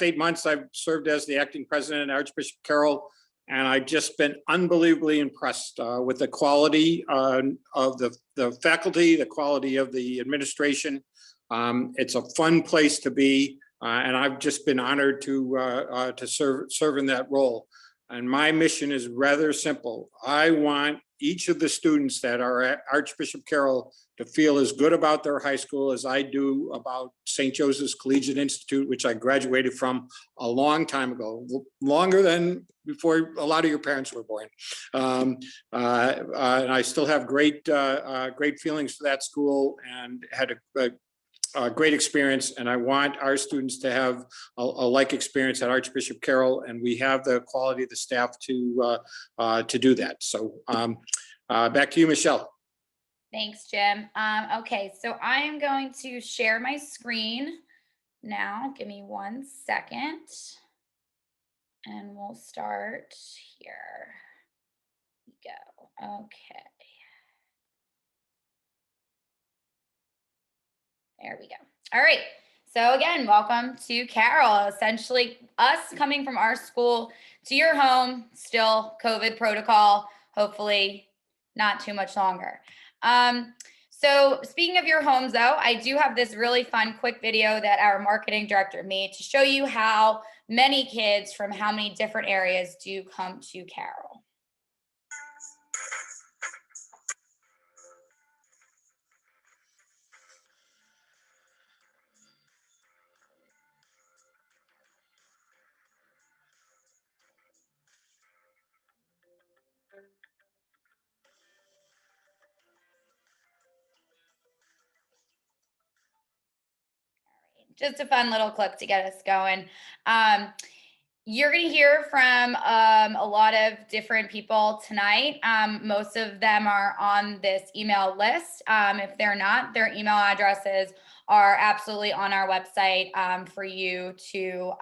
8 months, I've served as the acting president at Archbishop Carroll, and I've just been unbelievably impressed with the quality of the faculty, the quality of the administration. It's a fun place to be, and I've just been honored to serve in that role. And my mission is rather simple. I want each of the students that are at Archbishop Carroll to feel as good about their high school as I do about St. Joseph's Collegiate Institute, which I graduated from a long time ago, longer than before a lot of your parents were born. And I still have great feelings for that school, and had a great experience, and I want our students to have a like experience at Archbishop Carroll, and we have the quality of the staff to do that. So back to you, Michelle. Thanks, Jim. Okay, so I am going to share my screen now. Give me 1 second, and we'll start here. We go. Okay. There we go. All right. So again, welcome to Carroll. Essentially, us coming from our school to your home, still COVID protocol, hopefully not too much longer. So speaking of your homes, though, I do have this really fun, quick video that our marketing director made to show you how many kids from how many different areas do come to Carroll. Just a fun little clip to get us going. You're going to hear from a lot of different people tonight. Most of them are on this email list. If they're not, their email addresses are absolutely on our website for you to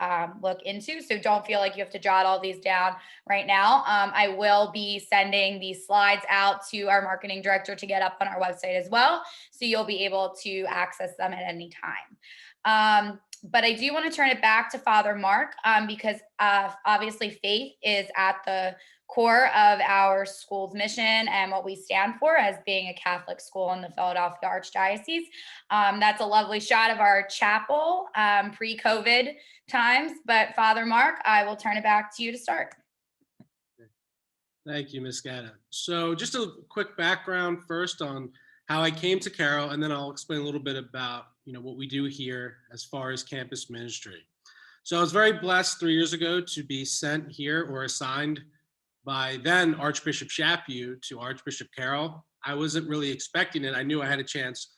look into. So don't feel like you have to jot all these down right now. I will be sending these slides out to our marketing director to get up on our website as well, so you'll be able to access them at any time. But I do want to turn it back to Father Mark because obviously faith is at the core of our school's mission and what we stand for as being a Catholic school in the Philadelphia Archdiocese. That's a lovely shot of our chapel pre-COVID times. But Father Mark, I will turn it back to you to start. Thank you, Ms. Gatta. So just a quick background first on how I came to Carroll, and then I'll explain a little bit about what we do here as far as campus ministry. So I was very blessed 3 years ago to be sent here or assigned by then Archbishop Chaput to Archbishop Carroll. I wasn't really expecting it. I knew I had a chance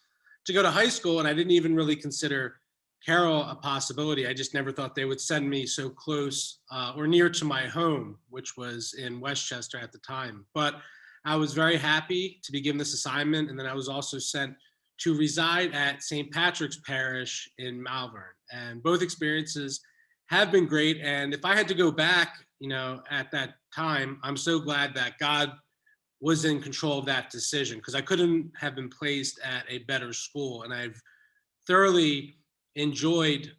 to go to high school, and I didn't even really consider Carroll a possibility. I just never thought they would send me so close or near to my home, which was in Westchester at the time. But I was very happy to be given this assignment, and then I was also sent to reside at St. Patrick's Parish in Malvern. And both experiences have been great. And if I had to go back, at that time, I'm so glad that God was in control of that decision, because I couldn't have been placed at a better school. And I've thoroughly enjoyed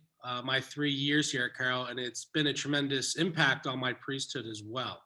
my 3 years here at Carroll, and it's been a tremendous impact on my priesthood as well.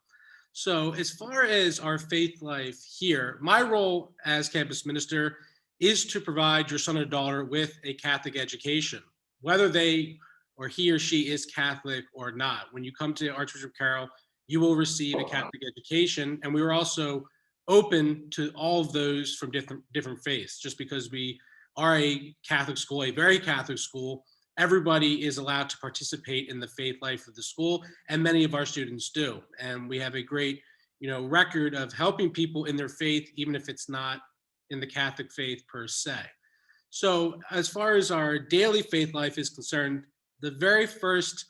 So as far as our faith life here, my role as campus minister is to provide your son or daughter with a Catholic education, whether he or she is Catholic or not. When you come to Archbishop Carroll, you will receive a Catholic education, and we are also open to all of those from different faiths. Just because we are a Catholic school, a very Catholic school, everybody is allowed to participate in the faith life of the school, and many of our students do. And we have a great, record of helping people in their faith, even if it's not in the Catholic faith per se. So as far as our daily faith life is concerned, the very first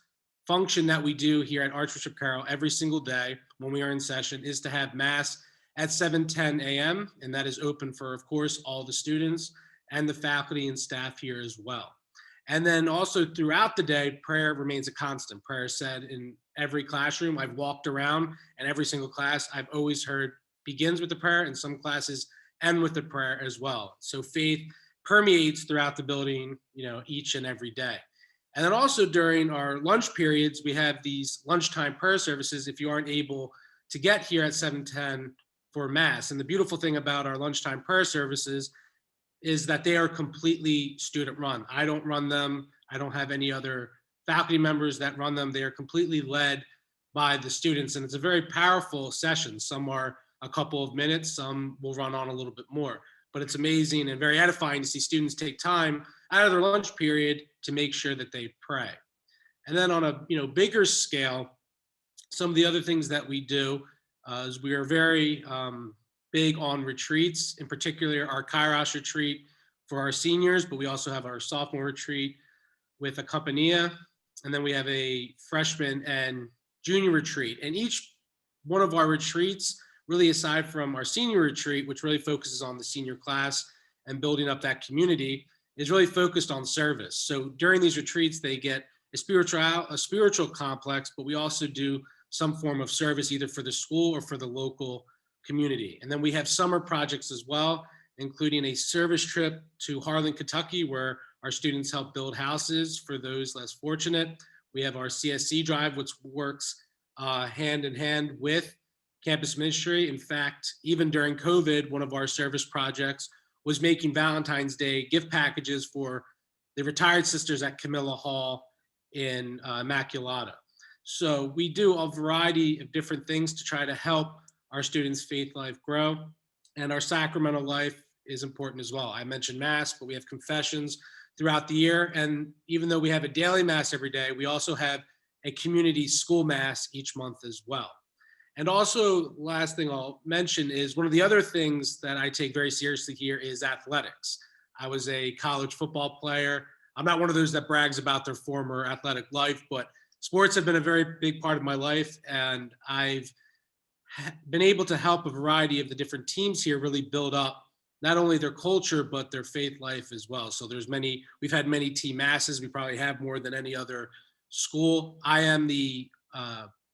function that we do here at Archbishop Carroll every single day when we are in session is to have Mass at 7:10 a.m. And that is open for, of course, all the students and the faculty and staff here as well. And then also throughout the day, prayer remains a constant. Prayer is said in every classroom. I've walked around, and every single class I've always heard begins with the prayer, and some classes end with the prayer as well. So faith permeates throughout the building, each and every day. And then also during our lunch periods, we have these lunchtime prayer services if you aren't able to get here at 7:10 for Mass. And the beautiful thing about our lunchtime prayer services is that they are completely student run. I don't run them. I don't have any other faculty members that run them. They are completely led by the students. And it's a very powerful session. Some are a couple of minutes, some will run on a little bit more. But it's amazing and very edifying to see students take time out of their lunch period to make sure that they pray. And then on a bigger scale, some of the other things that we do is we are very big on retreats, in particular our Kairos retreat for our seniors, but we also have our sophomore retreat with a Compania, and then we have a freshman and junior retreat. And each one of our retreats, really aside from our senior retreat, which really focuses on the senior class and building up that community, is really focused on service. So during these retreats, they get a spiritual complex, but we also do some form of service either for the school or for the local community. And then we have summer projects as well, including a service trip to Harlan, Kentucky, where our students help build houses for those less fortunate. We have our CSC drive, which works hand in hand with campus ministry. In fact, even during COVID, one of our service projects was making Valentine's Day gift packages for the retired sisters at Camilla Hall in Immaculata. So we do a variety of different things to try to help our students' faith life grow. And our sacramental life is important as well. I mentioned Mass, but we have confessions throughout the year. And even though we have a daily Mass every day, we also have a community school Mass each month as well. And also, last thing I'll mention is one of the other things that I take very seriously here is athletics. I was a college football player. I'm not one of those that brags about their former athletic life, but sports have been a very big part of my life, and I've been able to help a variety of the different teams here really build up not only their culture, but their faith life as well. So we've had many team masses. We probably have more than any other school. I am the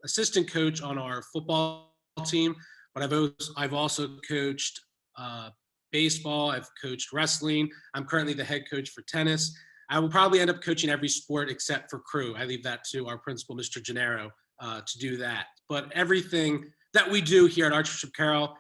assistant coach on our football team, but I've also coached baseball. I've coached wrestling. I'm currently the head coach for tennis. I will probably end up coaching every sport except for crew. I leave that to our principal, Mr. Gennaro, to do that. But everything that we do here at Archbishop Carroll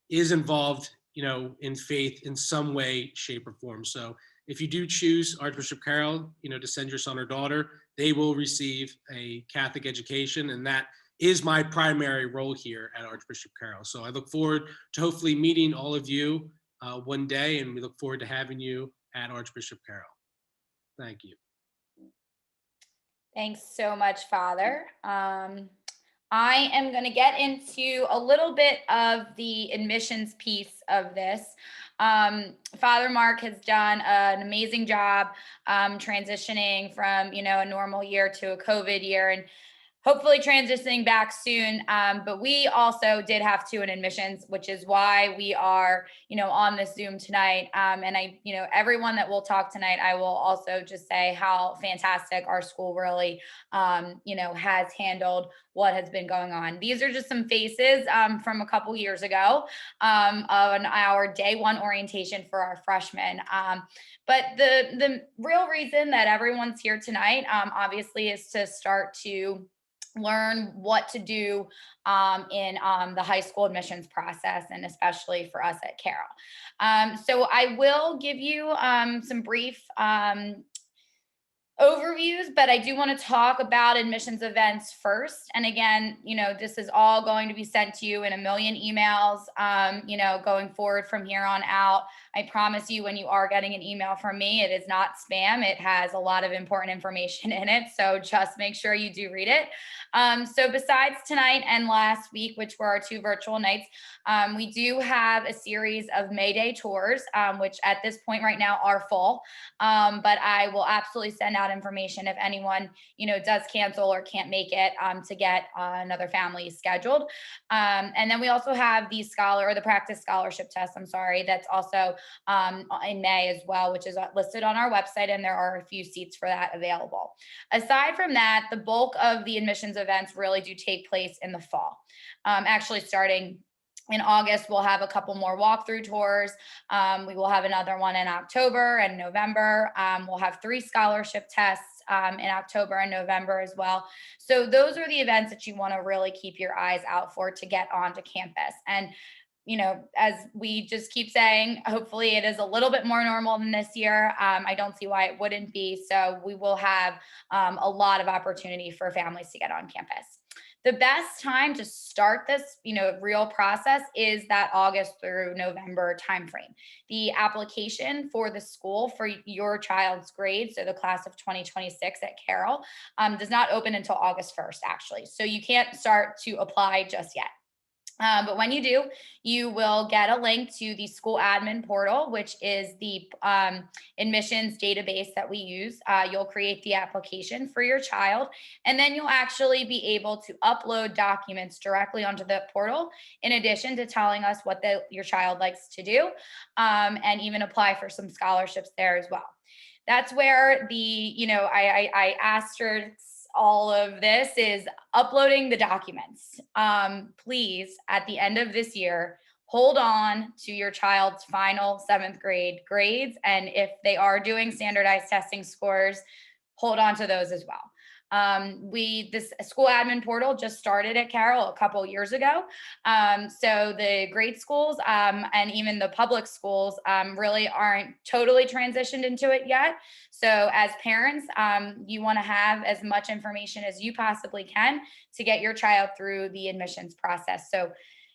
is involved, in faith in some way, shape, or form. So if you do choose Archbishop Carroll, to send your son or daughter, they will receive a Catholic education, and that is my primary role here at Archbishop Carroll. So I look forward to hopefully meeting all of you one day, and we look forward to having you at Archbishop Carroll. Thank you. Thanks so much, Father. I am going to get into a little bit of the admissions piece of this. Father Mark has done an amazing job transitioning from, a normal year to a COVID year, and hopefully transitioning back soon. But we also did have to in admissions, which is why we are, on this Zoom tonight. And I, everyone that will talk tonight, I will also just say how fantastic our school really, has handled what has been going on. These are just some faces from a couple years ago on our day one orientation for our freshmen. But the real reason that everyone's here tonight, obviously, is to start to learn what to do in the high school admissions process, and especially for us at Carroll. So I will give you some brief overviews, but I do want to talk about admissions events first. And again, this is all going to be sent to you in a million emails, going forward from here on out. I promise you, when you are getting an email from me, it is not spam. It has a lot of important information in it. So just make sure you do read it. So besides tonight and last week, which were our 2 virtual nights, we do have a series of May Day tours, which at this point right now are full. But I will absolutely send out information if anyone, does cancel or can't make it, to get another family scheduled. And then we also have the practice scholarship test, that's also in May as well, which is listed on our website, and there are a few seats for that available. Aside from that, the bulk of the admissions events really do take place in the fall. Actually, starting in August, we'll have a couple more walkthrough tours. We will have another one in October and November. We'll have 3 scholarship tests in October and November as well. So those are the events that you want to really keep your eyes out for to get onto campus. And as we just keep saying, hopefully it is a little bit more normal than this year. I don't see why it wouldn't be. So we will have a lot of opportunity for families to get on campus. The best time to start this, real process is that August through November timeframe. The application for the school for your child's grade, so the class of 2026 at Carroll, does not open until August 1st, actually. So you can't start to apply just yet. But when you do, you will get a link to the school admin portal, which is the admissions database that we use. You'll create the application for your child, and then you'll actually be able to upload documents directly onto the portal, in addition to telling us what your child likes to do, and even apply for some scholarships there as well. That's where I asterisk all of this is uploading the documents. Please, at the end of this year, hold on to your child's final 7th grade grades. And if they are doing standardized testing scores, hold on to those as well. This school admin portal just started at Carroll a couple years ago. So the grade schools and even the public schools really aren't totally transitioned into it yet. So as parents, you want to have as much information as you possibly can to get your child through the admissions process. So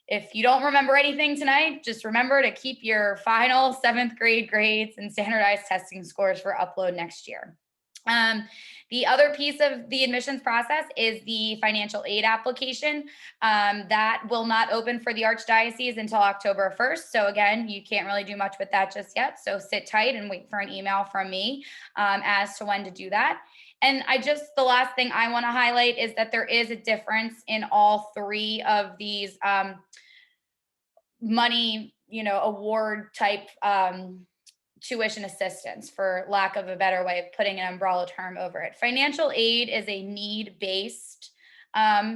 if you don't remember anything tonight, just remember to keep your final 7th grade grades and standardized testing scores for upload next year. The other piece of the admissions process is the financial aid application. That will not open for the Archdiocese until October 1st. So again, you can't really do much with that just yet. So sit tight and wait for an email from me as to when to do that. And the last thing I want to highlight is that there is a difference in all 3 of these money, award type tuition assistance, for lack of a better way of putting an umbrella term over it. Financial aid is a need-based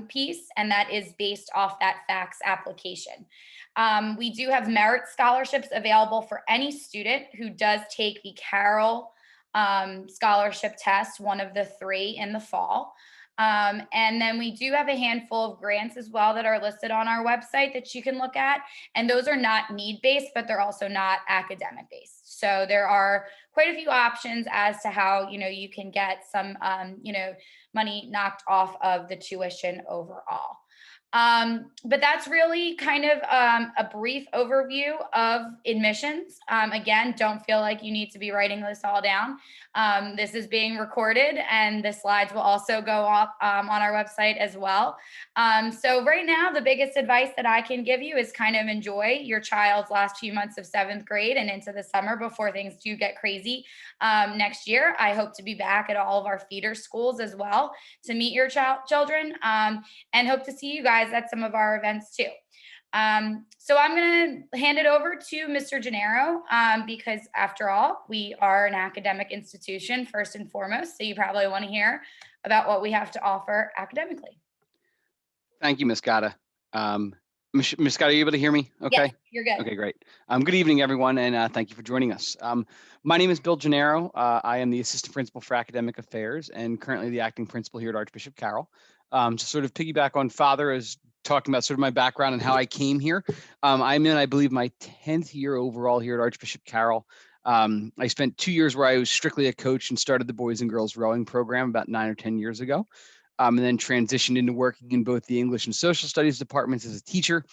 piece, and that is based off that FACS application. We do have merit scholarships available for any student who does take the Carroll scholarship test, one of the 3 in the fall. And then we do have a handful of grants as well that are listed on our website that you can look at. And those are not need-based, but they're also not academic-based. So there are quite a few options as to how, you can get some, money knocked off of the tuition overall. But that's really kind of a brief overview of admissions. Again, don't feel like you need to be writing this all down. This is being recorded, and the slides will also go up on our website as well. So right now, the biggest advice that I can give you is kind of enjoy your child's last few months of 7th grade and into the summer before things do get crazy next year. I hope to be back at all of our feeder schools as well to meet your children, and hope to see you guys at some of our events too. So I'm going to hand it over to Mr. Gennaro, because after all, we are an academic institution first and foremost. So you probably want to hear about what we have to offer academically. Thank you, Ms. Gatta. Ms. Gatta, are you able to hear me? Okay. Yes, you're good. Okay, great. Good evening, everyone, and thank you for joining us. My name is Bill Gennaro. I am the Assistant Principal for Academic Affairs and currently the Acting Principal here at Archbishop Carroll. To sort of piggyback on Father is talking about sort of my background and how I came here. I'm in, I believe, my 10th year overall here at Archbishop Carroll. I spent 2 years where I was strictly a coach and started the boys and girls rowing program about 9 or 10 years ago, and then transitioned into working in both the English and social studies departments as a teacher.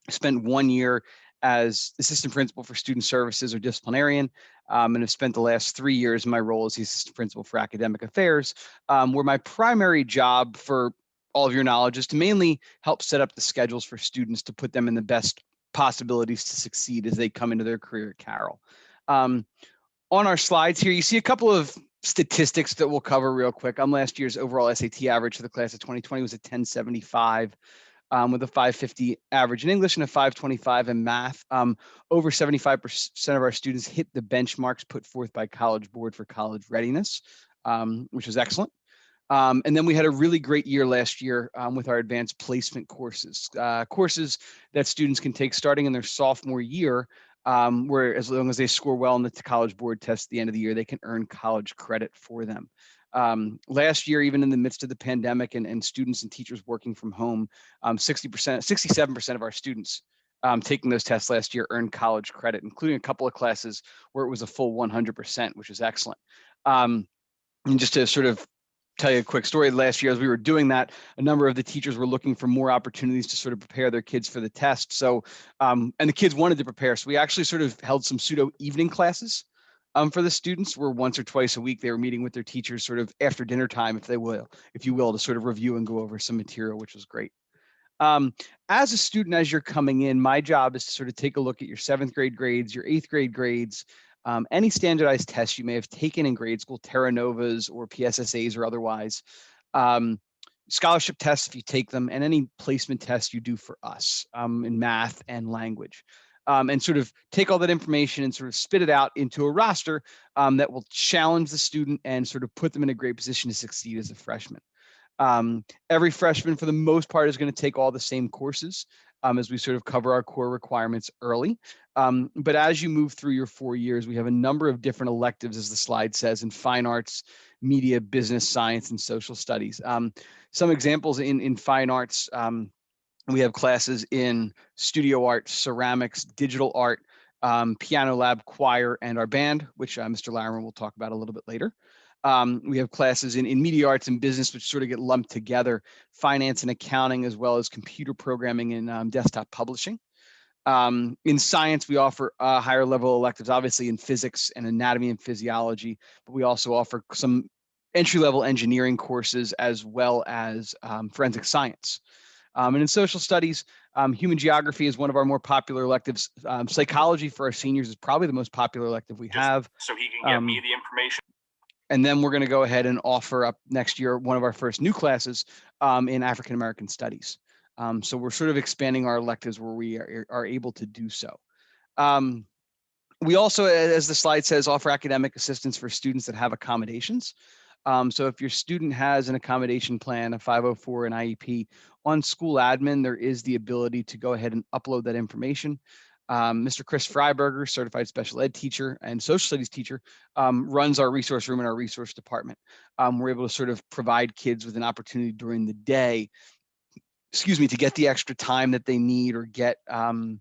I spent 1 year as assistant principal for student services or disciplinarian, and have spent the last 3 years in my role as the assistant principal for academic affairs, where my primary job, for all of your knowledge, is to mainly help set up the schedules for students to put them in the best possibilities to succeed as they come into their career at Carroll. On our slides here, you see a couple of statistics that we'll cover real quick. Last year's overall SAT average for the class of 2020 was a 1075. With a 550 average in English and a 525 in math. Over 75% of our students hit the benchmarks put forth by College Board for college readiness, which was excellent. And then we had a really great year last year with our advanced placement courses, courses that students can take starting in their sophomore year, where as long as they score well on the College Board test at the end of the year, they can earn college credit for them. Last year, even in the midst of the pandemic and students and teachers working from home, 67% of our students taking those tests last year earned college credit, including a couple of classes where it was a full 100%, which is excellent. And just to sort of tell you a quick story, last year as we were doing that, a number of the teachers were looking for more opportunities to sort of prepare their kids for the test. So, and the kids wanted to prepare. So we actually sort of held some pseudo evening classes for the students, where once or twice a week they were meeting with their teachers sort of after dinner time, if you will, to sort of review and go over some material, which was great. As a student, as you're coming in, my job is to sort of take a look at your 7th grade grades, your 8th grade grades, any standardized tests you may have taken in grade school, Terra Novas or PSSAs or otherwise, scholarship tests if you take them, and any placement tests you do for us in math and language. And sort of take all that information and sort of spit it out into a roster that will challenge the student and sort of put them in a great position to succeed as a freshman. Every freshman, for the most part, is going to take all the same courses as we sort of cover our core requirements early. But as you move through your 4 years, we have a number of different electives, as the slide says, in fine arts, media, business, science, and social studies. Some examples in fine arts, we have classes in studio art, ceramics, digital art, piano lab, choir, and our band, which Mr. Larimer will talk about a little bit later. We have classes in media arts and business, which sort of get lumped together, finance and accounting, as well as computer programming and desktop publishing. In science, we offer higher level electives, obviously in physics and anatomy and physiology, but we also offer some entry-level engineering courses as well as forensic science. And in social studies, human geography is one of our more popular electives. Psychology for our seniors is probably the most popular elective we have. So he can get me the information. And then we're going to go ahead and offer up next year one of our first new classes in African American studies. So we're sort of expanding our electives where we are able to do so. We also, as the slide says, offer academic assistance for students that have accommodations. So if your student has an accommodation plan, a 504, an IEP, on school admin, there is the ability to go ahead and upload that information. Mr. Chris Freiberger, certified special ed teacher and social studies teacher, runs our resource room in our resource department. We're able to sort of provide kids with an opportunity during the day, to get the extra time that they need, or get any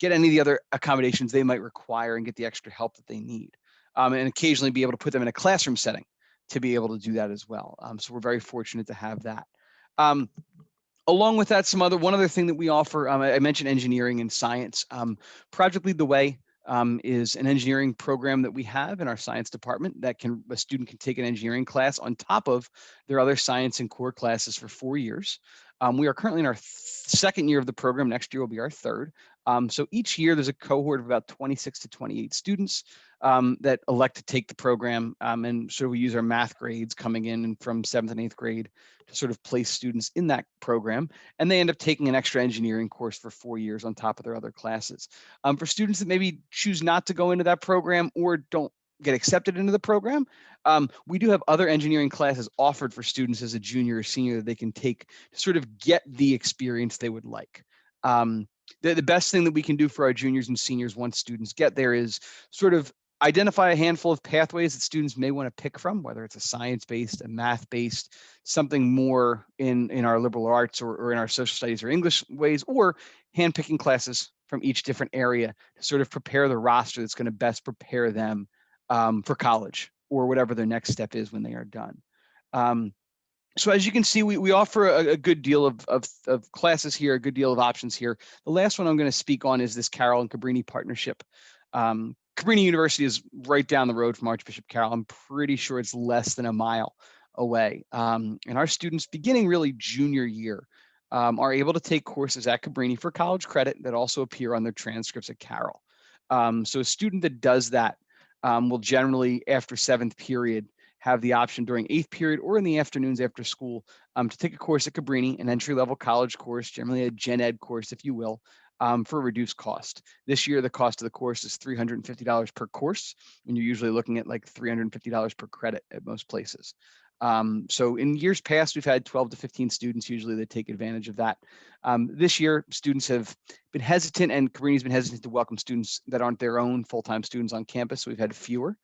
of the other accommodations they might require, and get the extra help that they need. And occasionally be able to put them in a classroom setting to be able to do that as well. So we're very fortunate to have that. Along with that, one other thing that we offer, I mentioned engineering and science. Project Lead the Way is an engineering program that we have in our science department that a student can take an engineering class on top of their other science and core classes for 4 years. We are currently in our second year of the program. Next year will be our third. So each year there's a cohort of about 26 to 28 students that elect to take the program. And so we use our math grades coming in from 7th and 8th grade to sort of place students in that program. And they end up taking an extra engineering course for 4 years on top of their other classes. For students that maybe choose not to go into that program or don't get accepted into the program, we do have other engineering classes offered for students as a junior or senior that they can take to sort of get the experience they would like. The best thing that we can do for our juniors and seniors once students get there is sort of identify a handful of pathways that students may want to pick from, whether it's a science-based, a math-based, something more in our liberal arts or in our social studies or English ways, or handpicking classes from each different area to sort of prepare the roster that's going to best prepare them for college or whatever their next step is when they are done. So as you can see, we offer a good deal of classes here, a good deal of options here. The last one I'm going to speak on is this Carroll and Cabrini partnership. Cabrini University is right down the road from Archbishop Carroll. I'm pretty sure it's less than a mile away. And our students, beginning really junior year, are able to take courses at Cabrini for college credit that also appear on their transcripts at Carroll. So a student that does that will generally, after 7th period, have the option during 8th period or in the afternoons after school to take a course at Cabrini, an entry-level college course, generally a gen ed course, if you will, for a reduced cost. This year, the cost of the course is $350 per course, and you're usually looking at like $350 per credit at most places. So in years past, we've had 12 to 15 students usually that take advantage of that. This year, students have been hesitant, and Cabrini's been hesitant to welcome students that aren't their own full-time students on campus, so we've had fewer.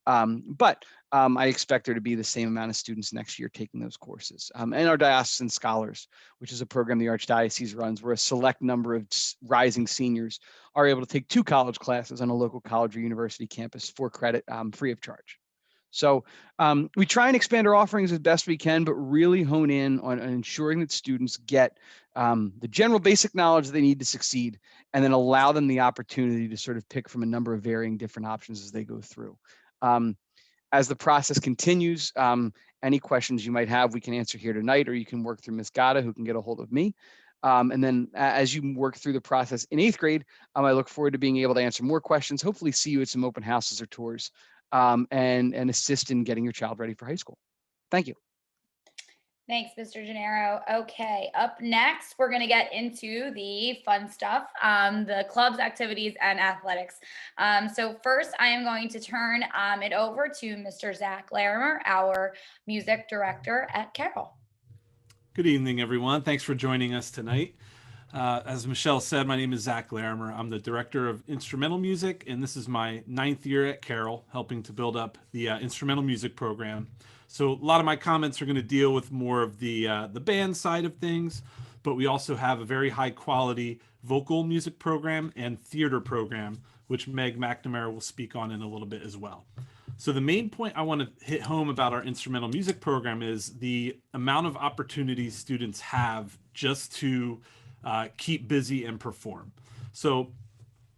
I expect there to be the same amount of students next year taking those courses. And our Diocesan Scholars, which is a program the Archdiocese runs, where a select number of rising seniors are able to take 2 college classes on a local college or university campus for credit, free of charge. So we try and expand our offerings as best we can, but really hone in on ensuring that students get the general basic knowledge that they need to succeed, and then allow them the opportunity to sort of pick from a number of varying different options as they go through. As the process continues, any questions you might have, we can answer here tonight, or you can work through Ms. Gata, who can get a hold of me. And then as you work through the process in 8th grade, I look forward to being able to answer more questions, hopefully see you at some open houses or tours, and assist in getting your child ready for high school. Thank you. Thanks, Mr. Gennaro. Okay, up next, we're going to get into the fun stuff, the clubs, activities, and athletics. So first, I am going to turn it over to Mr. Zach Larimer, our music director at Carroll. Good evening, everyone. Thanks for joining us tonight. As Michelle said, my name is Zach Larimer. I'm the director of instrumental music, and this is my 9th year at Carroll, helping to build up the instrumental music program. So a lot of my comments are going to deal with more of the band side of things, but we also have a very high quality vocal music program and theater program, which Meg McNamara will speak on in a little bit as well. So the main point I want to hit home about our instrumental music program is the amount of opportunities students have just to keep busy and perform. So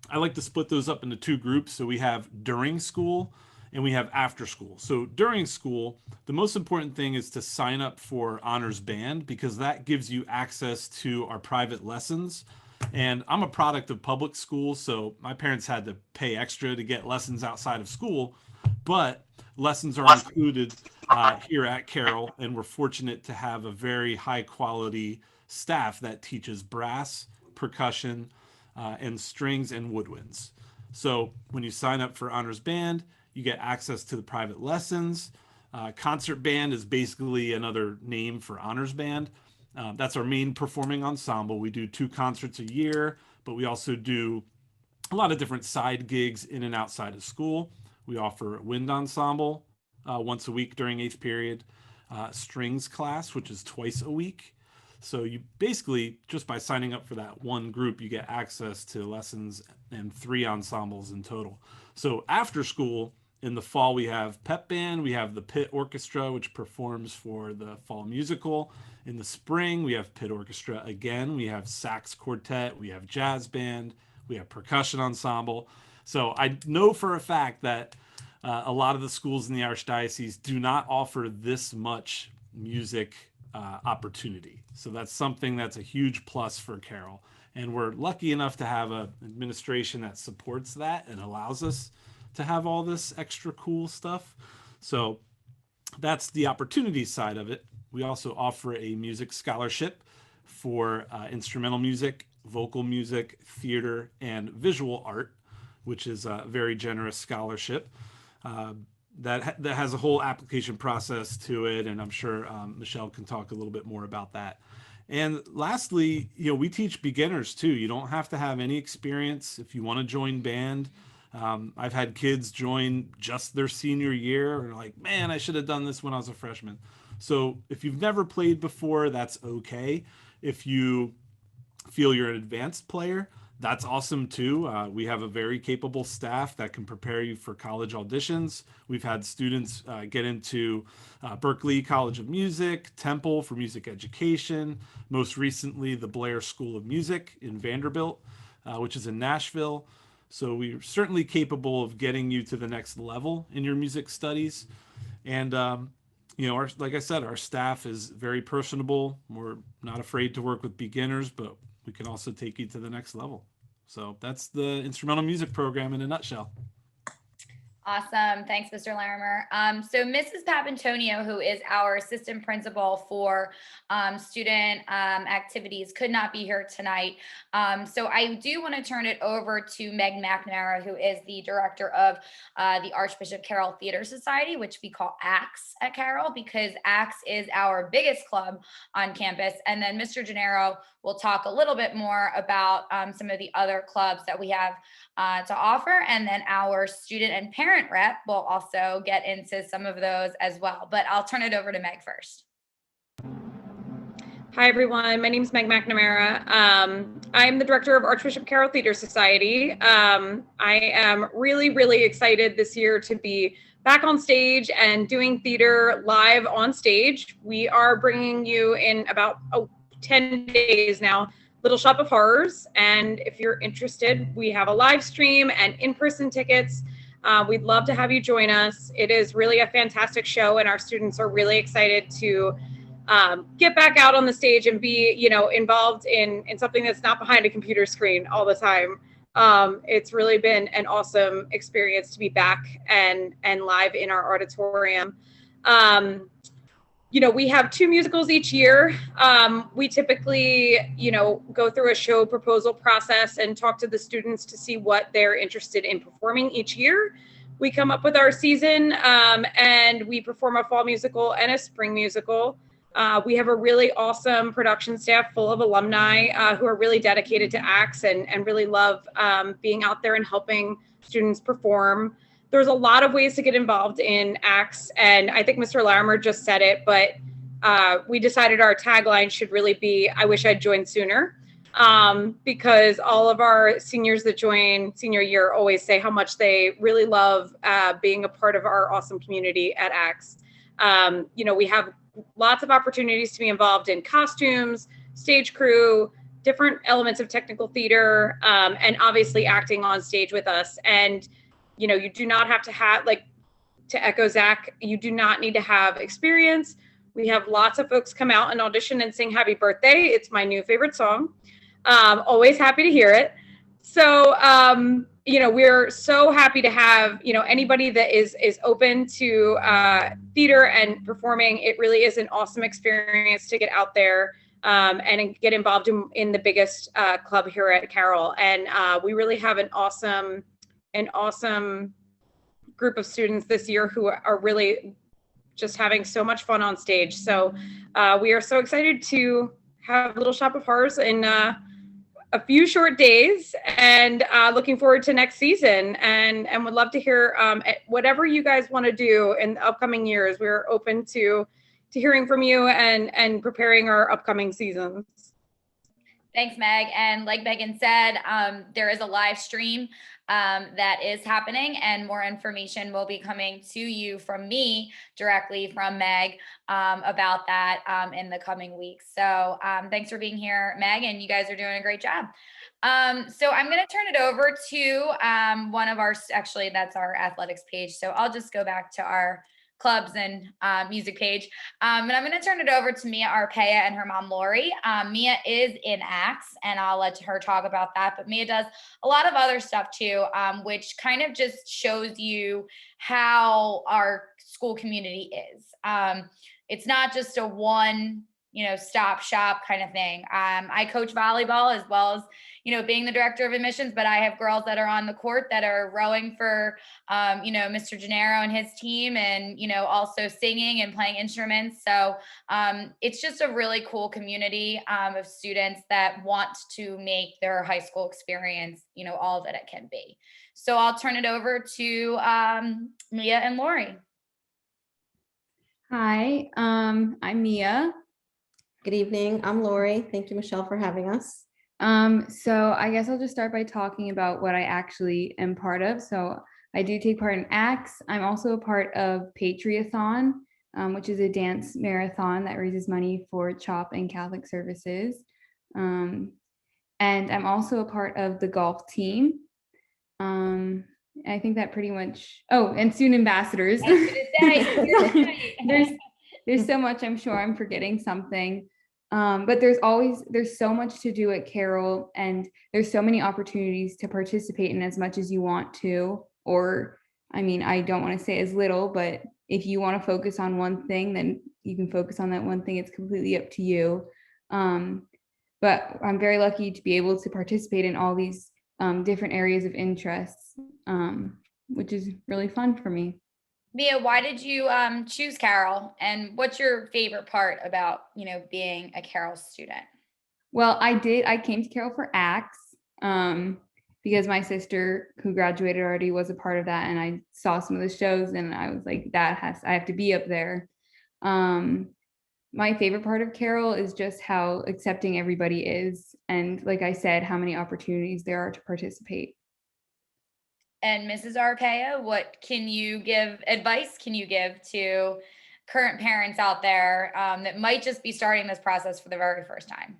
I like to split those up into 2 groups. So we have during school and we have after school. So during school, the most important thing is to sign up for honors band, because that gives you access to our private lessons. And I'm a product of public school, so my parents had to pay extra to get lessons outside of school, but lessons are included here at Carroll, and we're fortunate to have a very high quality staff that teaches brass, percussion, and strings and woodwinds. So when you sign up for honors band, you get access to the private lessons. Concert band is basically another name for honors band. That's our main performing ensemble. We do 2 concerts a year, but we also do a lot of different side gigs in and outside of school. We offer a wind ensemble once a week during 8th period, strings class, which is twice a week. So you basically, just by signing up for that one group, you get access to lessons and 3 ensembles in total. So after school, in the fall, we have pep band, we have the pit orchestra, which performs for the fall musical. In the spring, we have pit orchestra again, we have sax quartet, we have jazz band, we have percussion ensemble. So I know for a fact that a lot of the schools in the Archdiocese do not offer this much music opportunity. So that's something that's a huge plus for Carroll. And we're lucky enough to have an administration that supports that and allows us to have all this extra cool stuff. So that's the opportunity side of it. We also offer a music scholarship for instrumental music, vocal music, theater, and visual art, which is a very generous scholarship. That has a whole application process to it, and I'm sure Michelle can talk a little bit more about that. And lastly, we teach beginners too. You don't have to have any experience if you want to join band. I've had kids join just their senior year and are like, man, I should have done this when I was a freshman. So if you've never played before, that's okay. If you feel you're an advanced player, that's awesome too. We have a very capable staff that can prepare you for college auditions. We've had students get into Berklee College of Music, Temple for music education, most recently the Blair School of Music in Vanderbilt, which is in Nashville. So we're certainly capable of getting you to the next level in your music studies. And like I said, our staff is very personable. We're not afraid to work with beginners, but we can also take you to the next level. So that's the instrumental music program in a nutshell. Awesome. Thanks, Mr. Larimer. So Mrs. Papantonio, who is our assistant principal for student activities, could not be here tonight. So I do want to turn it over to Meg McNamara, who is the director of the Archbishop Carroll Theater Society, which we call ACTS at Carroll, because ACTS is our biggest club on campus. And then Mr. Gennaro will talk a little bit more about some of the other clubs that we have to offer, and then our student and parent current rep will also get into some of those as well. But I'll turn it over to Meg first. Hi, everyone. My name is Meg McNamara. I'm the director of Archbishop Carroll Theater Society. I am really, really excited this year to be back on stage and doing theater live on stage. We are bringing you in about 10 days now, Little Shop of Horrors. And if you're interested, we have a live stream and in-person tickets. We'd love to have you join us. It is really a fantastic show, and our students are really excited to get back out on the stage and be, involved in something that's not behind a computer screen all the time. It's really been an awesome experience to be back and live in our auditorium. We have 2 musicals each year. We typically, go through a show proposal process and talk to the students to see what they're interested in performing each year. We come up with our season, and we perform a fall musical and a spring musical. We have a really awesome production staff full of alumni who are really dedicated to acts and really love being out there and helping students perform. There's a lot of ways to get involved in acts, and I think Mr. Larimer just said it, but we decided our tagline should really be, I wish I'd joined sooner, because all of our seniors that join senior year always say how much they really love being a part of our awesome community at acts. We have lots of opportunities to be involved in costumes, stage crew, different elements of technical theater, and obviously acting on stage with us. And, you do not have to have, to echo Zach, you do not need to have experience. We have lots of folks come out and audition and sing Happy Birthday. It's my new favorite song. Always happy to hear it. So, we're so happy to have, anybody that is open to theater and performing. It really is an awesome experience to get out there and get involved in the biggest club here at Carroll. And we really have an awesome group of students this year who are really just having so much fun on stage. So we are so excited to have Little Shop of Horrors in a few short days, and looking forward to next season, and would love to hear whatever you guys want to do in the upcoming years. We're open to hearing from you and preparing our upcoming seasons. Thanks, Meg. And like Megan said, there is a live stream that is happening, and more information will be coming to you from me directly from Meg about that in the coming weeks. So thanks for being here, Meg, and you guys are doing a great job. So I'm going to turn it over to one of our, actually that's our athletics page. So I'll just go back to our clubs and music page. And I'm going to turn it over to Mia Arpaia and her mom, Lori. Mia is in acts, and I'll let her talk about that. But Mia does a lot of other stuff too, which kind of just shows you how our school community is. It's not just a one, stop shop kind of thing. I coach volleyball as well as, being the director of admissions, but I have girls that are on the court that are rowing for, Mr. Gennaro and his team, and, also singing and playing instruments. So it's just a really cool community of students that want to make their high school experience, all that it can be. So I'll turn it over to Mia and Lori. Hi, I'm Mia. Good evening. I'm Lori. Thank you, Michelle, for having us. So I guess I'll just start by talking about what I actually am part of. So I do take part in acts. I'm also a part of Patriothon, which is a dance marathon that raises money for CHOP and Catholic Services. And I'm also a part of the golf team. I think that pretty much, and student ambassadors. There's so much, I'm sure I'm forgetting something. But there's so much to do at Carroll, and there's so many opportunities to participate in as much as you want to, or, I don't want to say as little, but if you want to focus on one thing, then you can focus on that one thing. It's completely up to you. But I'm very lucky to be able to participate in all these different areas of interests, which is really fun for me. Mia, why did you choose Carroll, and what's your favorite part about, being a Carroll student? Well, I came to Carroll for acts, because my sister who graduated already was a part of that, and I saw some of the shows and I was like, I have to be up there. My favorite part of Carroll is just how accepting everybody is, and like I said, how many opportunities there are to participate. And Mrs. Arpaia, what advice can you give to current parents out there that might just be starting this process for the very first time?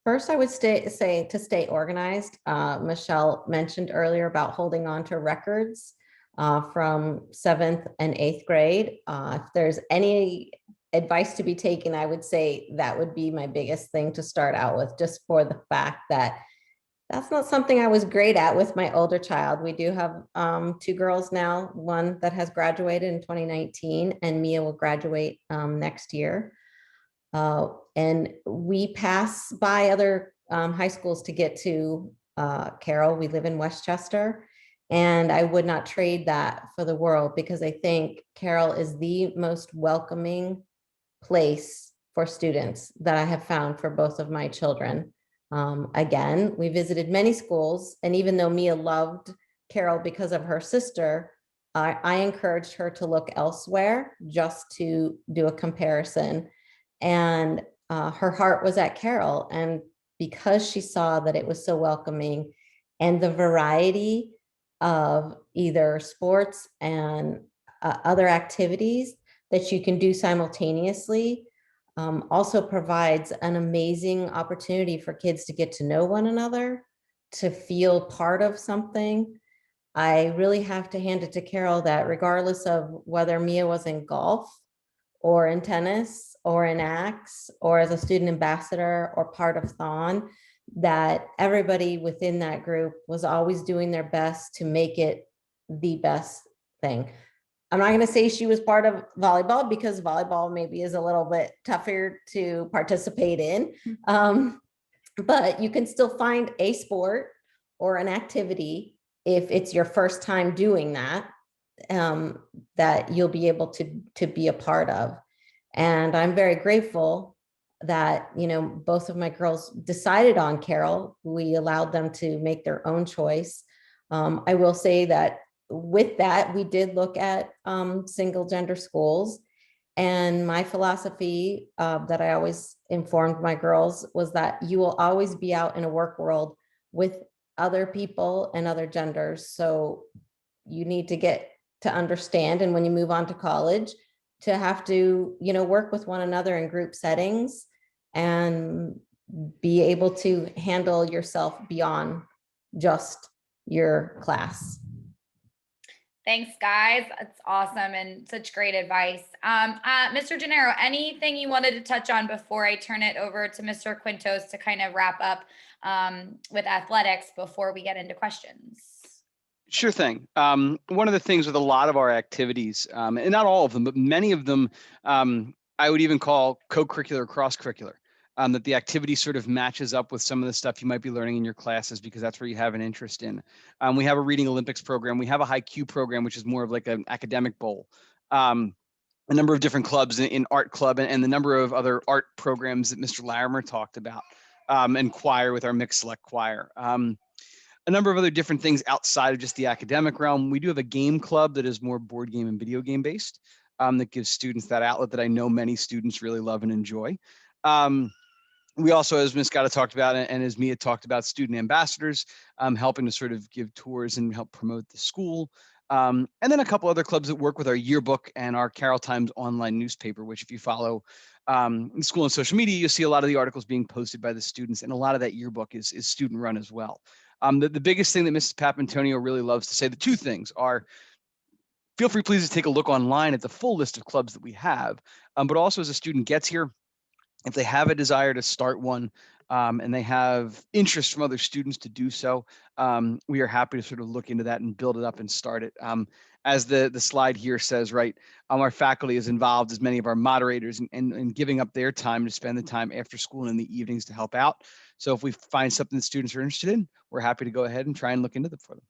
First, I would say to stay organized. Michelle mentioned earlier about holding on to records from 7th and 8th grade. If there's any advice to be taken, I would say that would be my biggest thing to start out with, just for the fact that that's not something I was great at with my older child. We do have 2 girls now, one that has graduated in 2019, and Mia will graduate next year. And we pass by other high schools to get to Carroll. We live in Westchester, and I would not trade that for the world, because I think Carroll is the most welcoming place for students that I have found for both of my children. Again, we visited many schools, and even though Mia loved Carroll because of her sister, I encouraged her to look elsewhere just to do a comparison. And her heart was at Carroll, and because she saw that it was so welcoming and the variety of either sports and other activities that you can do simultaneously, also provides an amazing opportunity for kids to get to know one another, to feel part of something. I really have to hand it to Carroll that regardless of whether Mia was in golf or in tennis or in ACTS or as a student ambassador or part of Thon, that everybody within that group was always doing their best to make it the best thing. I'm not going to say she was part of volleyball, because volleyball maybe is a little bit tougher to participate in. But you can still find a sport or an activity, if it's your first time doing that, that you'll be able to be a part of. And I'm very grateful that, both of my girls decided on Carroll. We allowed them to make their own choice. I will say that with that, we did look at single gender schools. And my philosophy that I always informed my girls was that you will always be out in a work world with other people and other genders. So you need to get to understand, and when you move on to college, to have to, work with one another in group settings and be able to handle yourself beyond just your class. Thanks, guys. That's awesome and such great advice. Mr. Gennaro, anything you wanted to touch on before I turn it over to Mr. Quintos to kind of wrap up with athletics before we get into questions? Sure thing. One of the things with a lot of our activities, and not all of them, but many of them, I would even call co-curricular, cross-curricular, that the activity sort of matches up with some of the stuff you might be learning in your classes, because that's where you have an interest in. We have a Reading Olympics program. We have a high Q program, which is more of like an academic bowl. A number of different clubs in art club, and the number of other art programs that Mr. Larimer talked about, and choir with our mixed select choir. A number of other different things outside of just the academic realm. We do have a game club that is more board game and video game based, that gives students that outlet that I know many students really love and enjoy. We also, as Ms. Gata talked about, and as Mia talked about, student ambassadors, helping to sort of give tours and help promote the school. And then a couple other clubs that work with our yearbook and our Carroll Times online newspaper, which if you follow school and social media, you'll see a lot of the articles being posted by the students, and a lot of that yearbook is student run as well. The biggest thing that Mrs. Papantonio really loves to say, the two things are, feel free please to take a look online at the full list of clubs that we have, but also as a student gets here, if they have a desire to start one, and they have interest from other students to do so, we are happy to sort of look into that and build it up and start it. As the slide here says, right, our faculty is involved as many of our moderators in giving up their time to spend the time after school and in the evenings to help out. So if we find something that students are interested in, we're happy to go ahead and try and look into them for them.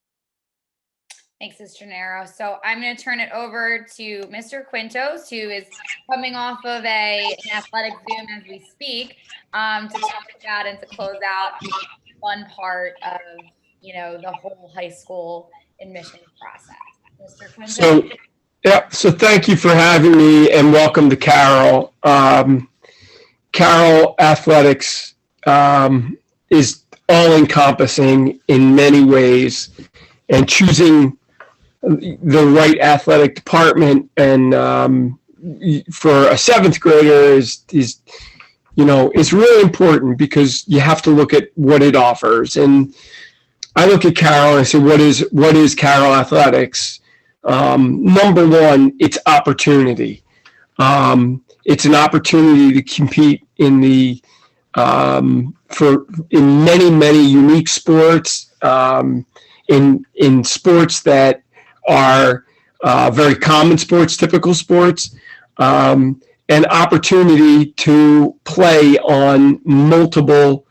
Thanks, Mr. Gennaro. So I'm going to turn it over to Mr. Quintos, who is coming off of an athletic Zoom as we speak, to talk about and to close out fun part of, the whole high school admissions process. Mr. Quinto? So, yeah, so thank you for having me and welcome to Carroll. Carroll Athletics is all encompassing in many ways, and choosing the right athletic department and for a seventh grader is really important, because you have to look at what it offers. And I look at Carroll and I say, what is Carroll Athletics? Number one, it's opportunity. It's an opportunity to compete in in many unique sports, in sports that are very common sports, typical sports, and opportunity to play on multiple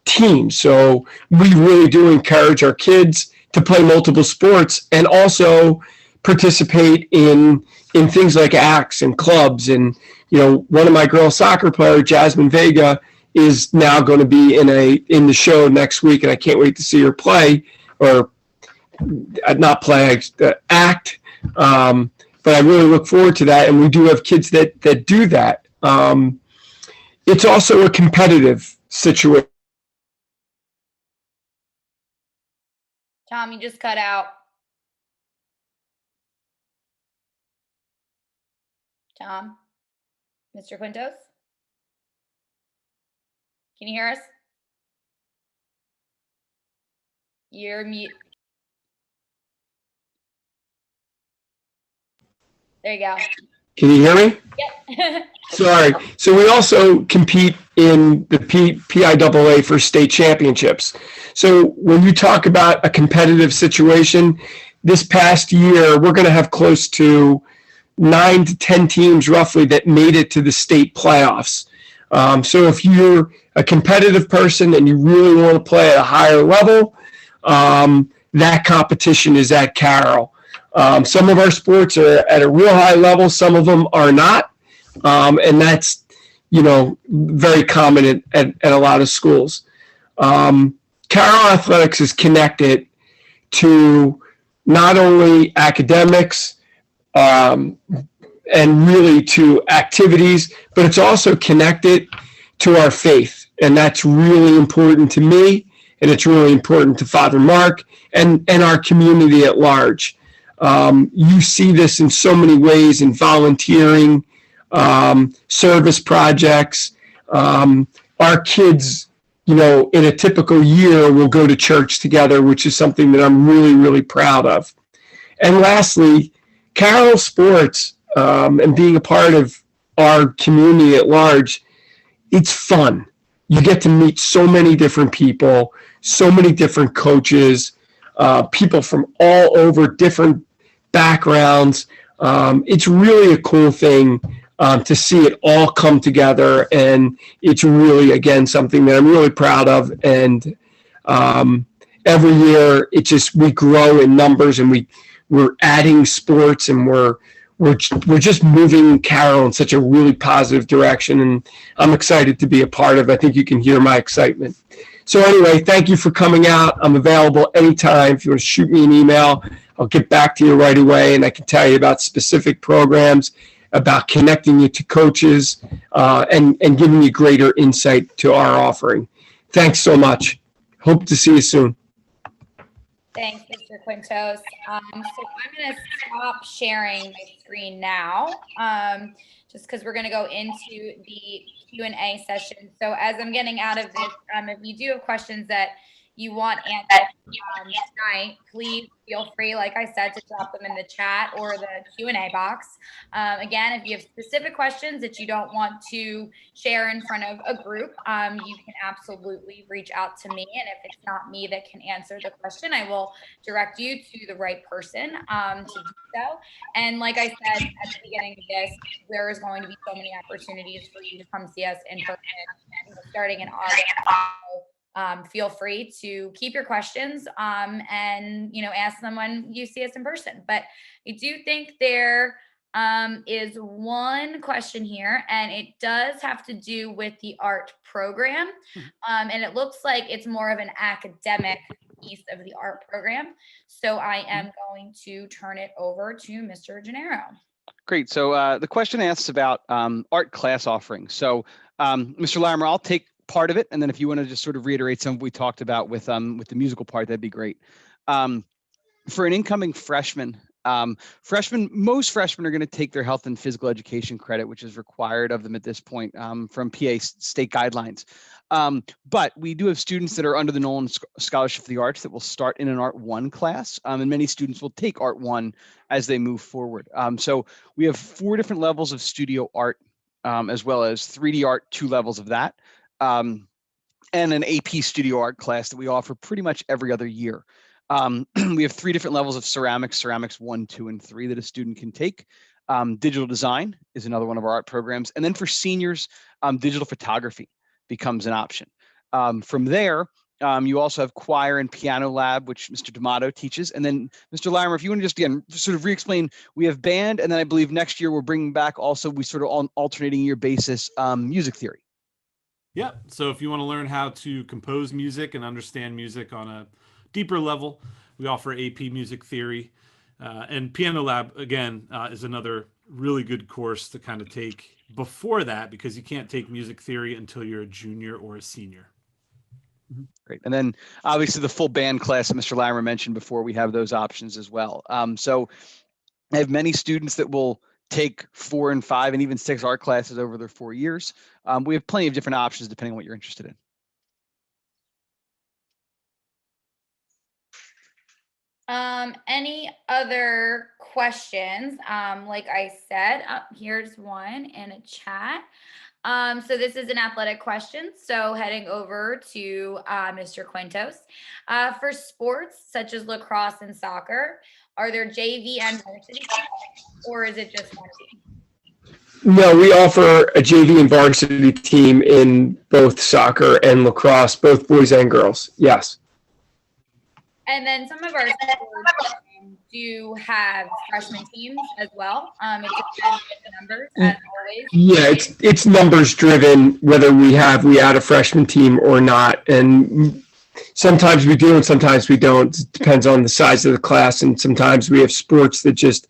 teams. So we really do encourage our kids to play multiple sports and also participate in things like acts and clubs. And one of my girls soccer players, Jasmine Vega, is now going to be in the show next week, and I can't wait to see her play, or not play, act. But I really look forward to that, and we do have kids that do that. It's also a competitive situation. Tom, you just cut out. Tom? Mr. Quintos? Can you hear us? You're mute. There you go. Can you hear me? Yep. Sorry. So we also compete in the PIAA for state championships. So when you talk about a competitive situation, this past year, we're going to have close to 9 to 10 teams roughly that made it to the state playoffs. So if you're a competitive person and you really want to play at a higher level, that competition is at Carroll. Some of our sports are at a real high level, some of them are not. And that's, very common at a lot of schools. Carroll Athletics is connected to not only academics and really to activities, but it's also connected to our faith. And that's really important to me, and it's really important to Father Mark and our community at large. You see this in so many ways, in volunteering, service projects. Our kids, in a typical year will go to church together, which is something that I'm really, really proud of. And lastly, Carroll sports and being a part of our community at large, it's fun. You get to meet so many different people, so many different coaches, people from all over different backgrounds. It's really a cool thing to see it all come together, and it's really, again, something that I'm really proud of. And every year, we grow in numbers, and we're adding sports, and we're just moving Carroll in such a really positive direction, and I'm excited to be a part of it. I think you can hear my excitement. So anyway, thank you for coming out. I'm available anytime. If you want to shoot me an email, I'll get back to you right away, and I can tell you about specific programs, about connecting you to coaches, and giving you greater insight to our offering. Thanks so much. Hope to see you soon. Thanks, Mr. Quintos. So I'm going to stop sharing my screen now, just because we're going to go into the Q&A session. So as I'm getting out of this, if you do have questions that you want answered tonight, please feel free, like I said, to drop them in the chat or the Q&A box. Again, if you have specific questions that you don't want to share in front of a group, you can absolutely reach out to me. And if it's not me that can answer the question, I will direct you to the right person to do so. And like I said at the beginning of this, there is going to be so many opportunities for you to come see us in person starting in August. Feel free to keep your questions and ask them when you see us in person. But I do think there is one question here, and it does have to do with the art program. And it looks like it's more of an academic piece of the art program. So I am going to turn it over to Mr. Gennaro. Great. So the question asks about art class offerings. So Mr. Larimer, I'll take part of it, and then if you want to just sort of reiterate some of what we talked about with the musical part, that'd be great. For an incoming freshman, most freshmen are going to take their health and physical education credit, which is required of them at this point from PA state guidelines. But we do have students that are under the Nolan Scholarship for the Arts that will start in an Art 1 class, and many students will take Art 1 as they move forward. So we have 4 different levels of studio art, as well as 3D art, 2 levels of that, and an AP studio art class that we offer pretty much every other year. We have 3 different levels of ceramics 1, 2, and 3 that a student can take. Digital design is another one of our art programs. And then for seniors, digital photography becomes an option. From there, you also have choir and piano lab, which Mr. D'Amato teaches. And then Mr. Larimer, if you want to just again sort of re-explain, we have band, and then I believe next year we're bringing back also, we sort of on alternating year basis, music theory. Yeah. So if you want to learn how to compose music and understand music on a deeper level, we offer AP Music Theory, and Piano Lab again is another really good course to kind of take before that, because you can't take music theory until you're a junior or a senior. Great. And then obviously the full band class that Mr. Larimer mentioned before, we have those options as well. So I have many students that will take 4 and 5 and even 6 art classes over their 4 years. We have plenty of different options depending on what you're interested in. Any other questions? Like I said, here's one in a chat. So this is an athletic question. So heading over to Mr. Quintos. For sports such as lacrosse and soccer, are there JV and varsity teams, or is it just one team? No, we offer a JV and varsity team in both soccer and lacrosse, both boys and girls. Yes. And then some of our sports do have freshman teams as well. It depends on the numbers, as always. Yeah, it's numbers driven, whether we add a freshman team or not. And sometimes we do and sometimes we don't. It depends on the size of the class. And sometimes we have sports that just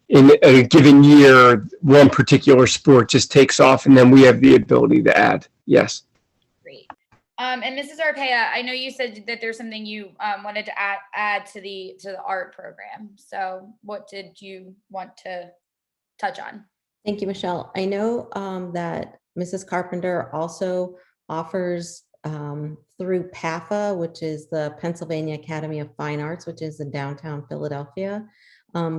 in a given year, one particular sport just takes off, and then we have the ability to add. Yes. Great. And Mrs. Arpaia, I know you said that there's something you wanted to add to the art program. So what did you want to touch on? Thank you, Michelle. I know that Mrs. Carpenter also offers through Papha, which is the Pennsylvania Academy of Fine Arts, which is in downtown Philadelphia,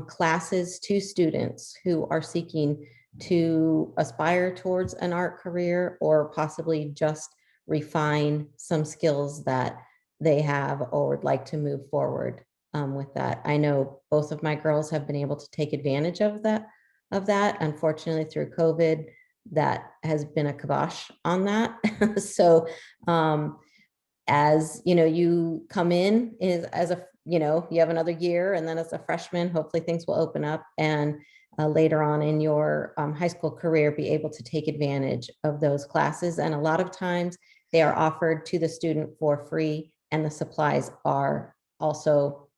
classes to students who are seeking to aspire towards an art career or possibly just refine some skills that they have or would like to move forward with that. I know both of my girls have been able to take advantage of that. Unfortunately, through COVID, that has been a kibosh on that. So as you know, you come in as a, you have another year, and then as a freshman, hopefully things will open up, and later on in your high school career, be able to take advantage of those classes. And a lot of times they are offered to the student for free, and the supplies are also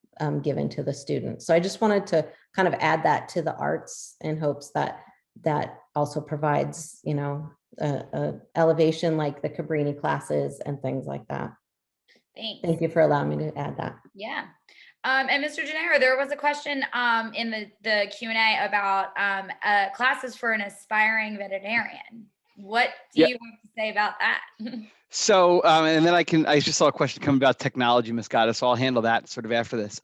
given to the student. So I just wanted to kind of add that to the arts in hopes that that also provides, a elevation like the Cabrini classes and things like that. Thanks. Thank you for allowing me to add that. Yeah. And Mr. Gennaro, there was a question in the Q&A about classes for an aspiring veterinarian. What do you have to say about that? So, and then I just saw a question coming about technology, Ms. Gada, so I'll handle that sort of after this.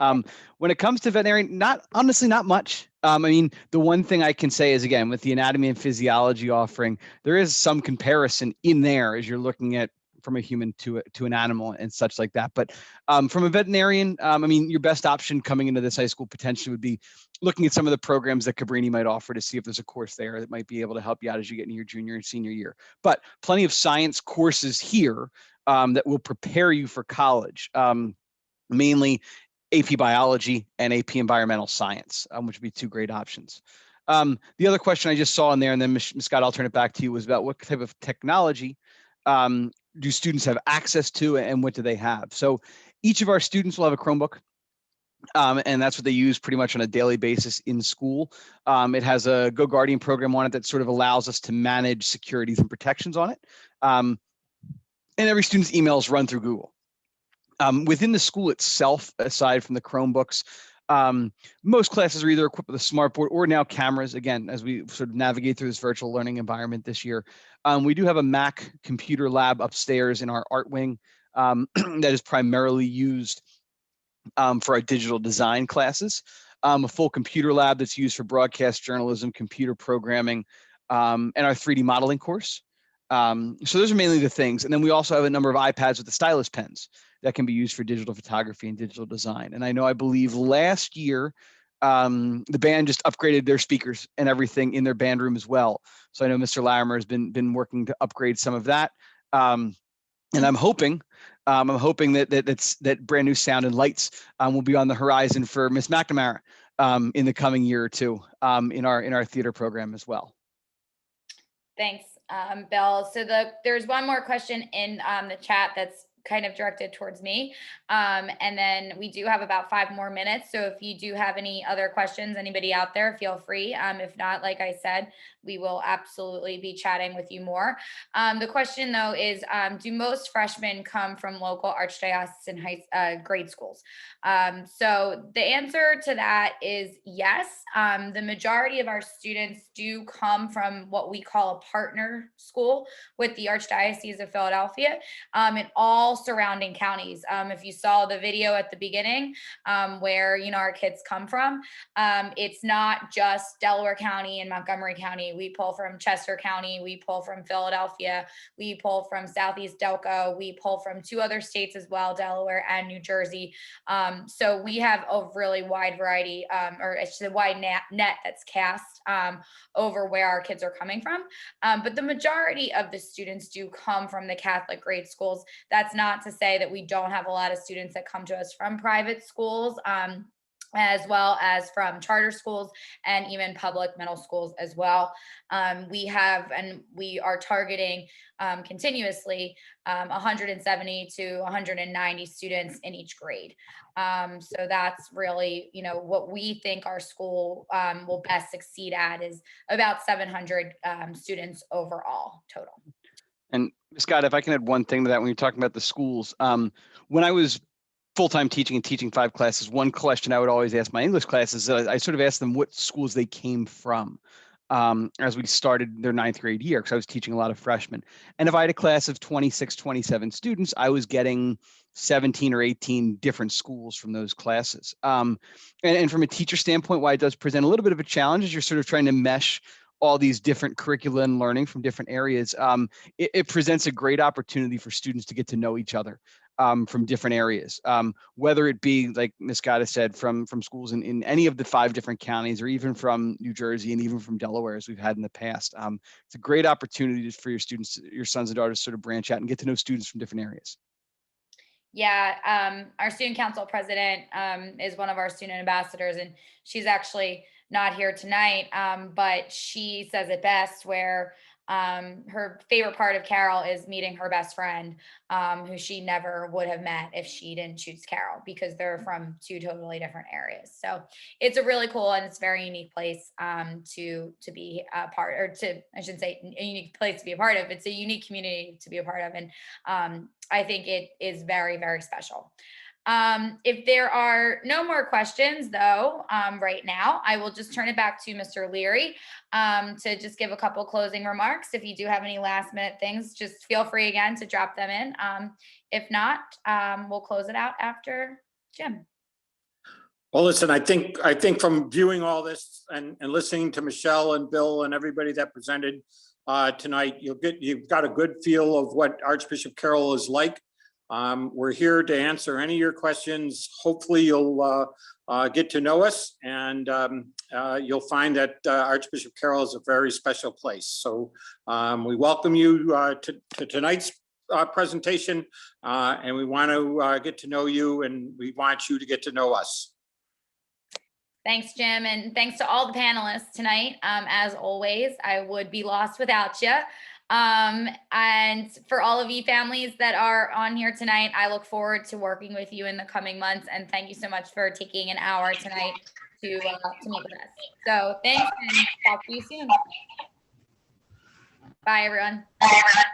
When it comes to veterinarian, honestly, not much. I mean, the one thing I can say is, again, with the anatomy and physiology offering, there is some comparison in there as you're looking at from a human to an animal and such like that. But from a veterinarian, I mean, your best option coming into this high school potentially would be looking at some of the programs that Cabrini might offer to see if there's a course there that might be able to help you out as you get into your junior and senior year. But plenty of science courses here that will prepare you for college, mainly AP Biology and AP Environmental Science, which would be 2 great options. The other question I just saw in there, and then Ms. Scott, I'll turn it back to you, was about what type of technology do students have access to, and what do they have? So each of our students will have a Chromebook. And that's what they use pretty much on a daily basis in school. It has a Go Guardian program on it that sort of allows us to manage securities and protections on it. And every student's emails run through Google. Within the school itself, aside from the Chromebooks, most classes are either equipped with a smartboard or now cameras. Again, as we sort of navigate through this virtual learning environment this year, we do have a Mac computer lab upstairs in our art wing that is primarily used for our digital design classes, a full computer lab that's used for broadcast journalism, computer programming, and our 3D modeling course. So those are mainly the things. And then we also have a number of iPads with the stylus pens that can be used for digital photography and digital design. And I believe last year, the band just upgraded their speakers and everything in their band room as well. So I know Mr. Larimer has been working to upgrade some of that. And I'm hoping that brand new sound and lights will be on the horizon for Miss McNamara in the coming year or two in our theater program as well. Thanks, Bill. So there's one more question in the chat that's kind of directed towards me. And then we do have about 5 more minutes. So if you do have any other questions, anybody out there, feel free. If not, like I said, we will absolutely be chatting with you more. The question though is, do most freshmen come from local archdiocesan grade schools? So the answer to that is yes. The majority of our students do come from what we call a partner school with the Archdiocese of Philadelphia in all surrounding counties. If you saw the video at the beginning where our kids come from, it's not just Delaware County and Montgomery County. We pull from Chester County, we pull from Philadelphia, we pull from Southeast Delco, we pull from 2 other states as well, Delaware and New Jersey. So we have a really wide variety, or it's a wide net that's cast over where our kids are coming from. But the majority of the students do come from the Catholic grade schools. That's not to say that we don't have a lot of students that come to us from private schools, as well as from charter schools and even public middle schools as well. We are targeting continuously 170 to 190 students in each grade. So that's really, what we think our school will best succeed at is about 700 students overall total. And Scott, if I can add one thing to that, when you're talking about the schools, when I was full-time teaching and teaching 5 classes, one question I would always ask my English classes, I sort of asked them what schools they came from as we started their 9th grade year, because I was teaching a lot of freshmen. And if I had a class of 26, 27 students, I was getting 17 or 18 different schools from those classes. And from a teacher standpoint, why it does present a little bit of a challenge is you're sort of trying to mesh all these different curricula and learning from different areas. It presents a great opportunity for students to get to know each other from different areas, whether it be, like Ms. Scott has said, from schools in any of the 5 different counties, or even from New Jersey and even from Delaware, as we've had in the past. It's a great opportunity for your students, your sons and daughters, to sort of branch out and get to know students from different areas. Yeah, our student council president is one of our student ambassadors, and she's actually not here tonight, but she says it best, where her favorite part of Carroll is meeting her best friend, who she never would have met if she didn't choose Carroll, because they're from 2 totally different areas. So it's a really cool and it's a very unique place to be a part, or I shouldn't say a unique place to be a part of. It's a unique community to be a part of, and I think it is very, very special. If there are no more questions, though, right now, I will just turn it back to Mr. Leary to just give a couple closing remarks. If you do have any last minute things, just feel free again to drop them in. If not, we'll close it out after Jim. Well, listen, I think from viewing all this and listening to Michelle and Bill and everybody that presented tonight, you've got a good feel of what Archbishop Carroll is like. We're here to answer any of your questions. Hopefully you'll get to know us, and you'll find that Archbishop Carroll is a very special place. So we welcome you to tonight's presentation, and we want to get to know you, and we want you to get to know us. Thanks, Jim, and thanks to all the panelists tonight. As always, I would be lost without you. And for all of you families that are on here tonight, I look forward to working with you in the coming months. And thank you so much for taking an hour tonight to make this. So thanks, and talk to you soon. Bye, everyone. Bye, everyone.